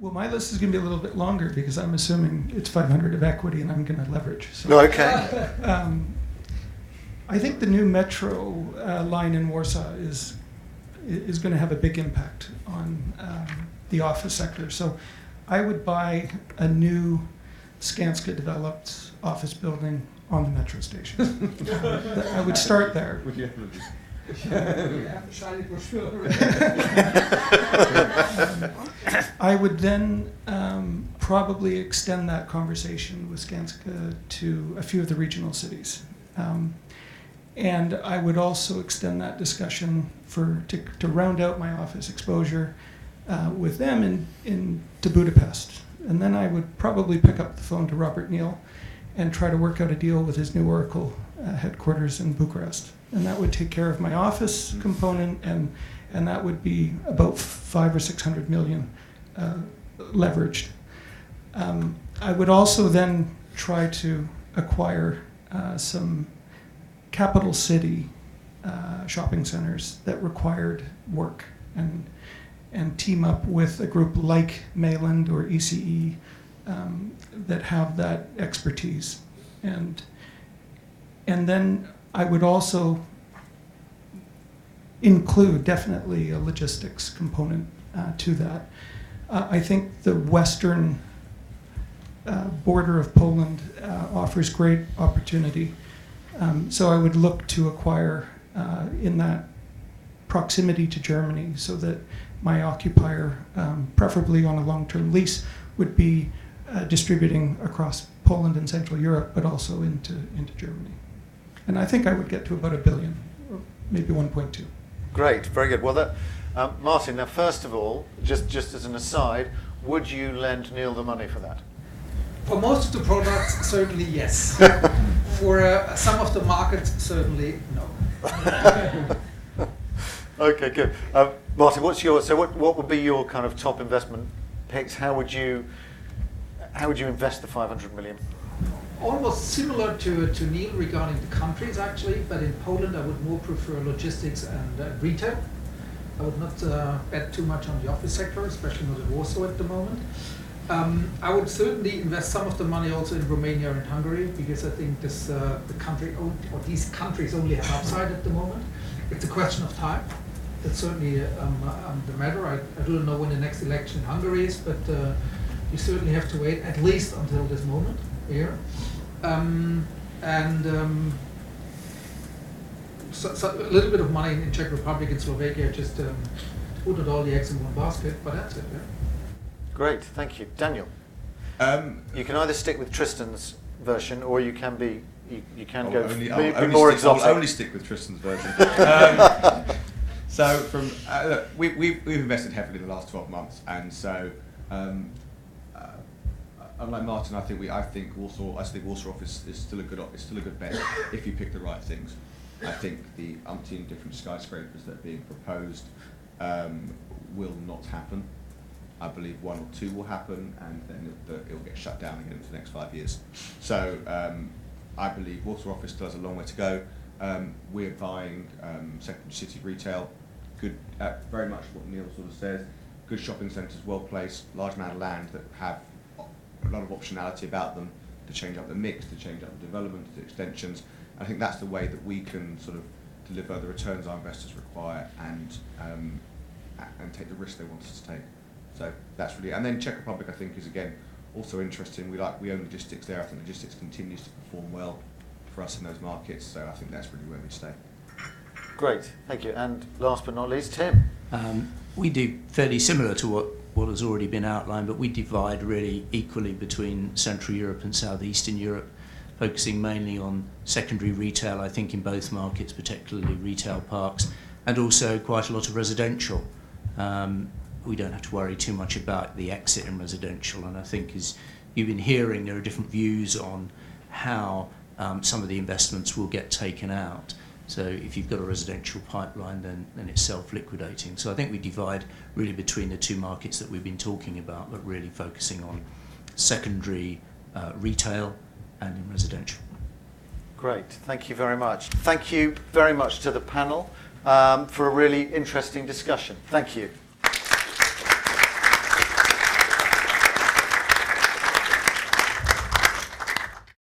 Well, my list is going to be a little bit longer because I'm assuming it's 500 of equity and I'm going to leverage. So, No, okay. I think the new metro line in Warsaw is going to have a big impact on the office sector. So I would buy a new Skanska developed office building on the metro station. I would start there. I would then probably extend that conversation with Skanska to a few of the regional cities. And I would also extend that discussion to round out my office exposure with them to Budapest. And then I would probably pick up the phone to Robert Neal and try to work out a deal with his new Oracle headquarters in Bucharest. And that would take care of my office component, and that would be about 500 or 600 million leveraged. I would also then try to acquire some capital city shopping centers that required work and team up with a group like Mayland or ECE that have that expertise. And then I would also include definitely a logistics component to that. I think the western border of Poland offers great opportunity. So I would look to acquire in that proximity to Germany so that my occupier, preferably on a long-term lease, would be distributing across Poland and Central Europe, but also into Germany. And I think I would get to about $1 billion, or maybe 1.2. Great, very good. Well, Martin, now first of all, just as an aside, would you lend Neil the money for that? For most of the products, certainly yes. For some of the markets, certainly no. Okay, good. Martin, what would be your kind of top investment picks? How would you invest the 500 million? Almost similar to Neil regarding the countries actually, but in Poland I would more prefer logistics and retail. I would not bet too much on the office sector, especially not in Warsaw at the moment. I would certainly invest some of the money also in Romania and Hungary, because I think these countries only have upside at the moment. It's a question of time. That's certainly the matter. I don't know when the next election in Hungary is, but you certainly have to wait at least until this moment here. So a little bit of money in Czech Republic and Slovakia, just put not all the eggs in one basket, but that's it. Yeah. Great, thank you. Daniel, you can either stick with Tristan's version, or you can be be more exotic. I'll only stick with Tristan's version. So we've invested heavily in the last 12 months, and so unlike Martin, I think Warsaw office is still a good bet if you pick the right things. I think the umpteen different skyscrapers that are being proposed will not happen. I believe one or two will happen, and then it'll get shut down again for the next 5 years. So I believe Warsaw office still has a long way to go. We're buying secondary city retail, good, very much what Neil sort of says, good shopping centres, well placed, large amount of land that have a lot of optionality about them to change up the mix, to change up the development, the extensions. I think that's the way that we can sort of deliver the returns our investors require and take the risk they want us to take. So that's really, and then Czech Republic I think is again also interesting. We own logistics there. I think logistics continues to perform well for us in those markets. So I think that's really where we stay. Great, thank you. And last but not least, Tim. We do fairly similar to what has already been outlined, but we divide really equally between Central Europe and Southeastern Europe, focusing mainly on secondary retail, I think in both markets, particularly retail parks, and also quite a lot of residential. We don't have to worry too much about the exit in residential, and I think as you've been hearing, there are different views on how some of the investments will get taken out. So if you've got a residential pipeline, then it's self-liquidating. So I think we divide really between the two markets that we've been talking about, but really focusing on secondary retail and in residential. Great, thank you very much. Thank you very much to the panel for a really interesting discussion. Thank you.